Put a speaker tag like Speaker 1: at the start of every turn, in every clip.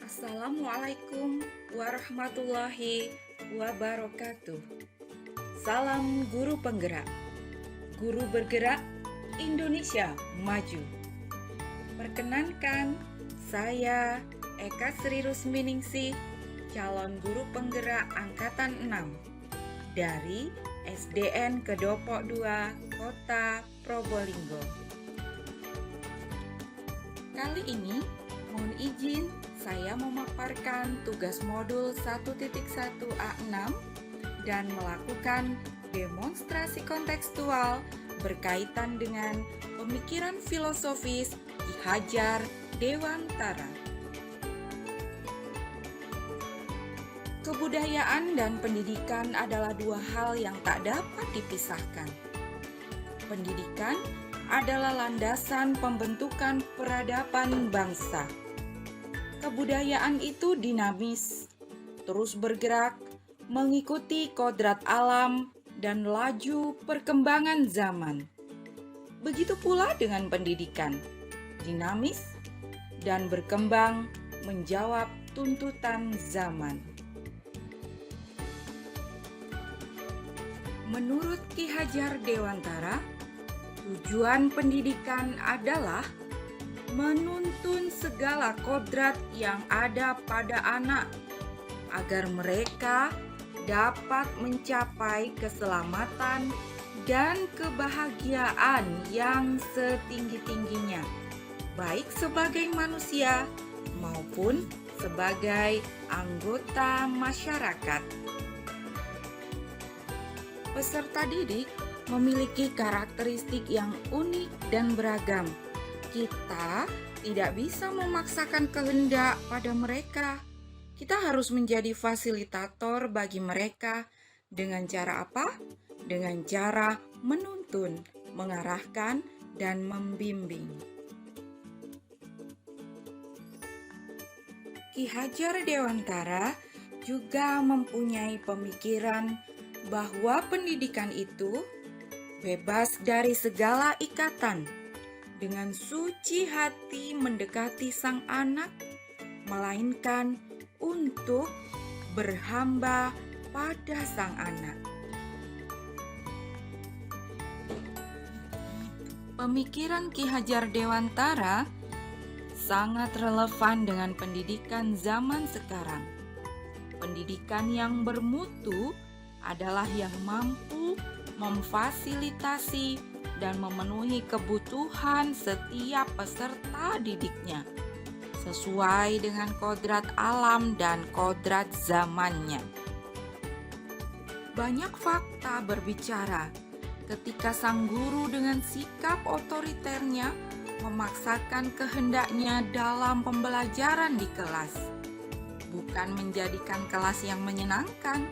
Speaker 1: Assalamualaikum warahmatullahi wabarakatuh. Salam guru penggerak. Guru bergerak, Indonesia maju. Perkenankan, saya Eka Sri Rusminingsih, calon guru penggerak angkatan 6 dari SDN Kedopok 2, Kota Probolinggo. Kali ini mohon izin saya memaparkan tugas modul 1.1A6 dan melakukan demonstrasi kontekstual berkaitan dengan pemikiran filosofis Ki Hajar Dewantara. Kebudayaan dan pendidikan adalah dua hal yang tak dapat dipisahkan. Pendidikan adalah landasan pembentukan peradaban bangsa. Kebudayaan itu dinamis, terus bergerak, mengikuti kodrat alam dan laju perkembangan zaman. Begitu pula dengan pendidikan, dinamis dan berkembang menjawab tuntutan zaman. Menurut Ki Hajar Dewantara, tujuan pendidikan adalah menuntun segala kodrat yang ada pada anak agar mereka dapat mencapai keselamatan dan kebahagiaan yang setinggi-tingginya, baik sebagai manusia maupun sebagai anggota masyarakat. Peserta didik memiliki karakteristik yang unik dan beragam. Kita tidak bisa memaksakan kehendak pada mereka. Kita harus menjadi fasilitator bagi mereka. Dengan cara apa? Dengan cara menuntun, mengarahkan, dan membimbing. Ki Hajar Dewantara juga mempunyai pemikiran bahwa pendidikan itu bebas dari segala ikatan, dengan suci hati mendekati sang anak, melainkan untuk berhamba pada sang anak. Pemikiran Ki Hajar Dewantara sangat relevan dengan pendidikan zaman sekarang. Pendidikan yang bermutu adalah yang mampu memfasilitasi dan memenuhi kebutuhan setiap peserta didiknya sesuai dengan kodrat alam dan kodrat zamannya. Banyak fakta berbicara ketika sang guru dengan sikap otoriternya memaksakan kehendaknya dalam pembelajaran di kelas, bukan menjadikan kelas yang menyenangkan,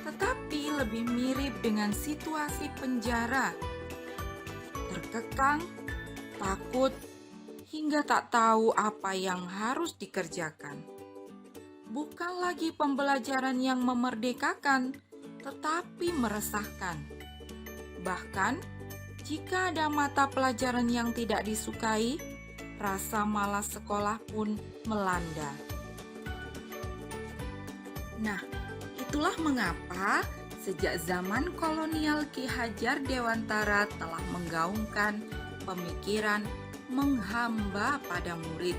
Speaker 1: tetapi lebih mirip dengan situasi penjara, terkekang, takut, hingga tak tahu apa yang harus dikerjakan. Bukan lagi pembelajaran yang memerdekakan, tetapi meresahkan. Bahkan, jika ada mata pelajaran yang tidak disukai, rasa malas sekolah pun melanda. Nah, itulah mengapa sejak zaman kolonial Ki Hajar Dewantara telah menggaungkan pemikiran menghamba pada murid,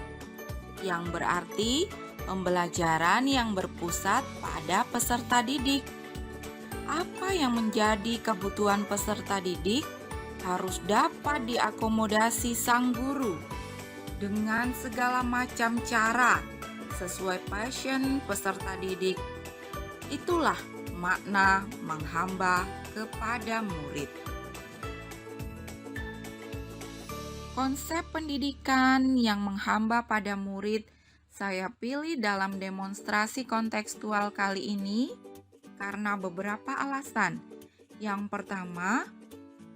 Speaker 1: yang berarti pembelajaran yang berpusat pada peserta didik. Apa yang menjadi kebutuhan peserta didik harus dapat diakomodasi sang guru dengan segala macam cara sesuai passion peserta didik. Itulah makna menghamba kepada murid. Konsep pendidikan yang menghamba pada murid saya pilih dalam demonstrasi kontekstual kali ini karena beberapa alasan. Yang pertama,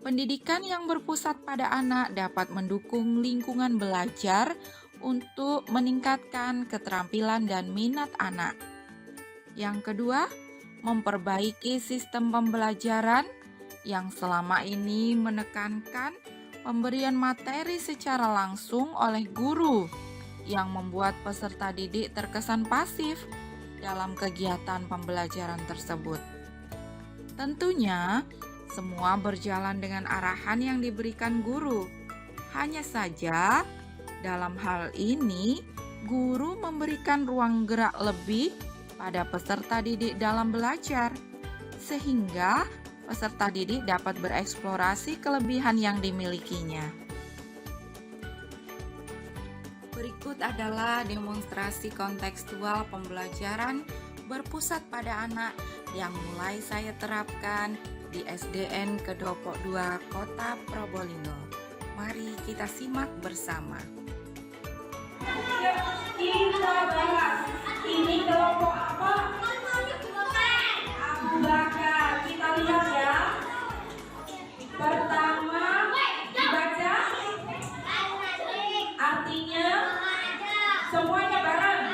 Speaker 1: pendidikan yang berpusat pada anak dapat mendukung lingkungan belajar untuk meningkatkan keterampilan dan minat anak. Yang kedua, memperbaiki sistem pembelajaran yang selama ini menekankan pemberian materi secara langsung oleh guru yang membuat peserta didik terkesan pasif dalam kegiatan pembelajaran tersebut. Tentunya, semua berjalan dengan arahan yang diberikan guru. Hanya saja, dalam hal ini, guru memberikan ruang gerak lebih pada peserta didik dalam belajar, sehingga peserta didik dapat bereksplorasi kelebihan yang dimilikinya. Berikut adalah demonstrasi kontekstual pembelajaran berpusat pada anak yang mulai saya terapkan di SDN Kedopok 2 Kota Probolinggo. Mari kita simak bersama.
Speaker 2: Kita bahas, ini kelompok apa? Abu Bakar. Kita lihat ya. Pertama, dibaca artinya semuanya bareng.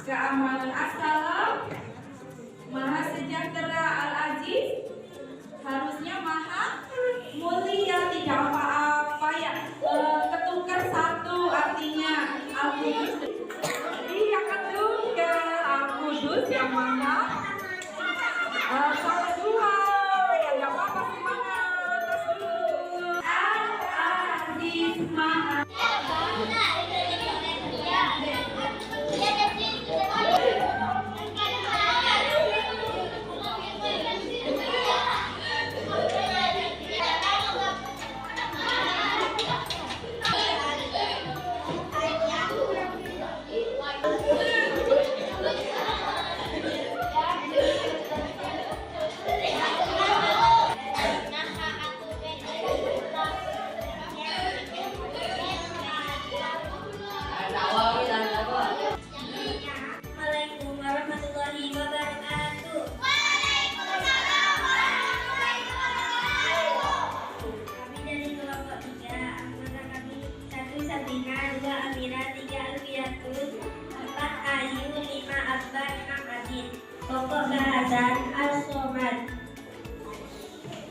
Speaker 2: Keamanan Assalam, Maha Sejahtera Al-Aziz, harusnya Maha Mulia, tidak apa-apa ya. Ketukar satu artinya Al-Qudus. Iya, ketukar Al-Qudus yang Maha. Salah dua, ya nggak apa-apa, semangat. Terus dulu. Al-Aziz Maha.
Speaker 3: Pokok bahasan As-Somad.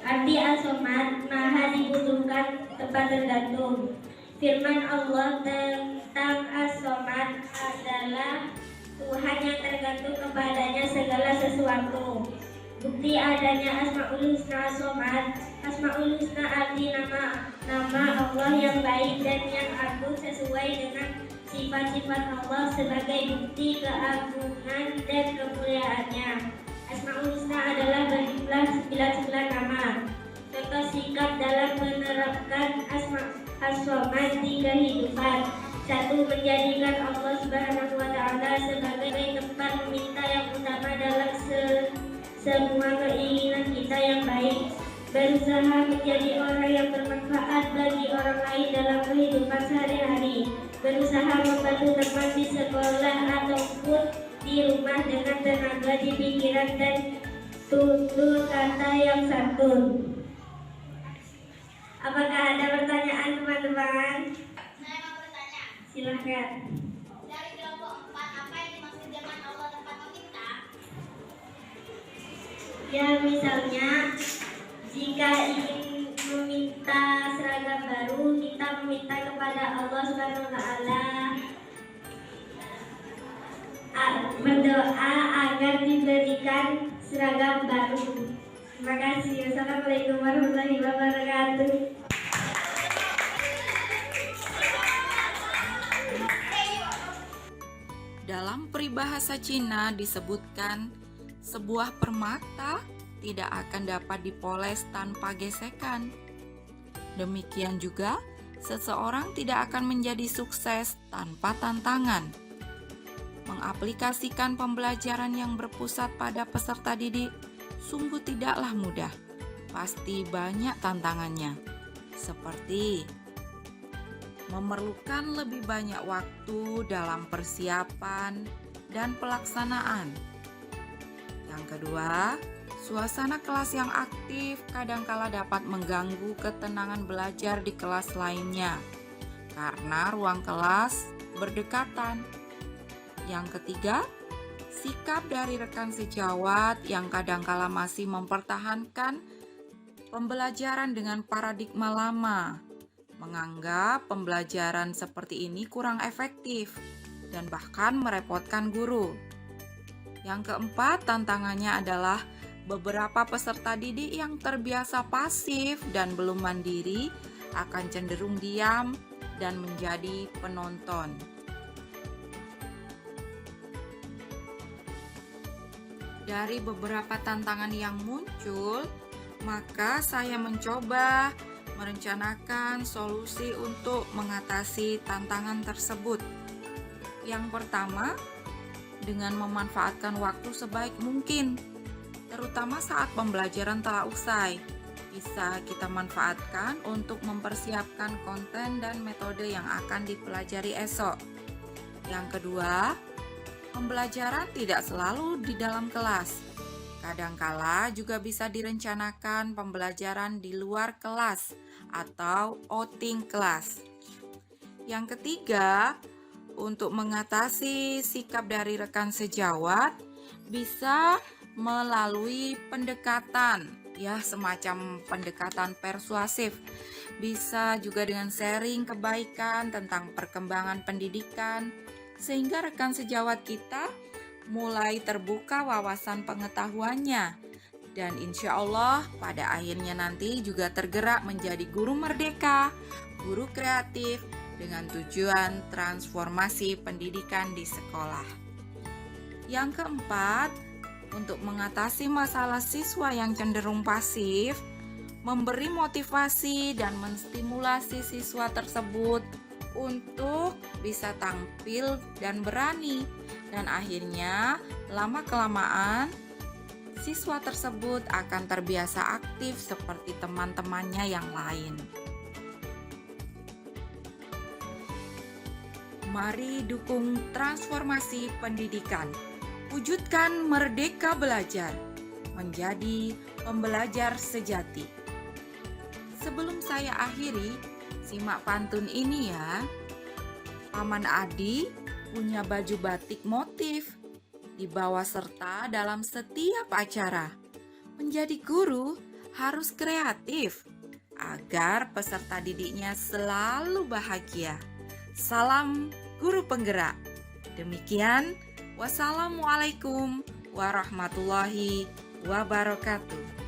Speaker 3: Arti As-Somad, Maha dibutuhkan, tempat tergantung. Firman Allah tentang As-Somad adalah Tuhan yang tergantung kepadanya segala sesuatu. Bukti adanya Asmaul Husna As-Somad. Asmaul Husna arti nama Allah yang baik dan yang agung sesuai dengan sifat-sifat Allah sebagai bukti keagungan dan kemuliaannya. Asmaul Husna adalah berjumlah 99 nama. Contoh sikap dalam menerapkan As-Somad di kehidupan. 1. Menjadikan Allah Subhanahu wa Ta'ala sebagai tempat meminta yang utama dalam semua keinginan kita yang baik. Berusaha menjadi orang yang bermanfaat bagi orang lain dalam kehidupan sehari-hari. Berusaha membantu teman di sekolah ataupun di rumah dengan tenaga di pikiran dan tutur kata yang santun. Apakah ada pertanyaan teman-teman?
Speaker 4: Saya mau bertanya.
Speaker 3: Silahkan.
Speaker 4: Dari kelompok 4, apa yang dimaksud dengan Allah tempat meminta?
Speaker 3: Ya, misalnya jika ingin meminta seragam baru, kita meminta kepada Allah Subhanahu wa Ta'ala, berdoa agar diberikan seragam baru. Terima kasih. Wassalamualaikum warahmatullahi wabarakatuh.
Speaker 1: Dalam Dalam peribahasa Cina disebutkan, sebuah permata tidak akan dapat dipoles tanpa gesekan. Demikian juga, seseorang tidak akan menjadi sukses tanpa tantangan. Mengaplikasikan pembelajaran yang berpusat pada peserta didik sungguh tidaklah mudah. Pasti banyak tantangannya, seperti memerlukan lebih banyak waktu dalam persiapan dan pelaksanaan. Yang kedua, suasana kelas yang aktif kadangkala dapat mengganggu ketenangan belajar di kelas lainnya karena ruang kelas berdekatan. Yang ketiga, sikap dari rekan sejawat yang kadangkala masih mempertahankan pembelajaran dengan paradigma lama, menganggap pembelajaran seperti ini kurang efektif dan bahkan merepotkan guru. Yang keempat, tantangannya adalah beberapa peserta didik yang terbiasa pasif dan belum mandiri akan cenderung diam dan menjadi penonton. Dari beberapa tantangan yang muncul, maka saya mencoba merencanakan solusi untuk mengatasi tantangan tersebut. Yang pertama, dengan memanfaatkan waktu sebaik mungkin, terutama saat pembelajaran telah usai. Bisa kita manfaatkan untuk mempersiapkan konten dan metode yang akan dipelajari esok. Yang kedua, pembelajaran tidak selalu di dalam kelas. Kadangkala juga bisa direncanakan pembelajaran di luar kelas atau outing kelas. Yang ketiga, untuk mengatasi sikap dari rekan sejawat bisa melalui pendekatan, semacam pendekatan persuasif. Bisa juga dengan sharing kebaikan tentang perkembangan pendidikan, sehingga rekan sejawat kita mulai terbuka wawasan pengetahuannya, dan insya Allah pada akhirnya nanti juga tergerak menjadi guru merdeka, guru kreatif dengan tujuan transformasi pendidikan di sekolah. Yang keempat, untuk mengatasi masalah siswa yang cenderung pasif, memberi motivasi dan menstimulasi siswa tersebut untuk bisa tampil dan berani, dan akhirnya lama-kelamaan siswa tersebut akan terbiasa aktif seperti teman-temannya yang lain. Mari dukung transformasi pendidikan. Wujudkan merdeka belajar menjadi pembelajar sejati. Sebelum saya akhiri, simak pantun ini ya. Paman Adi punya baju batik motif, dibawa serta dalam setiap acara. Menjadi guru harus kreatif agar peserta didiknya selalu bahagia. Salam guru penggerak. Demikian, wassalamualaikum warahmatullahi wabarakatuh.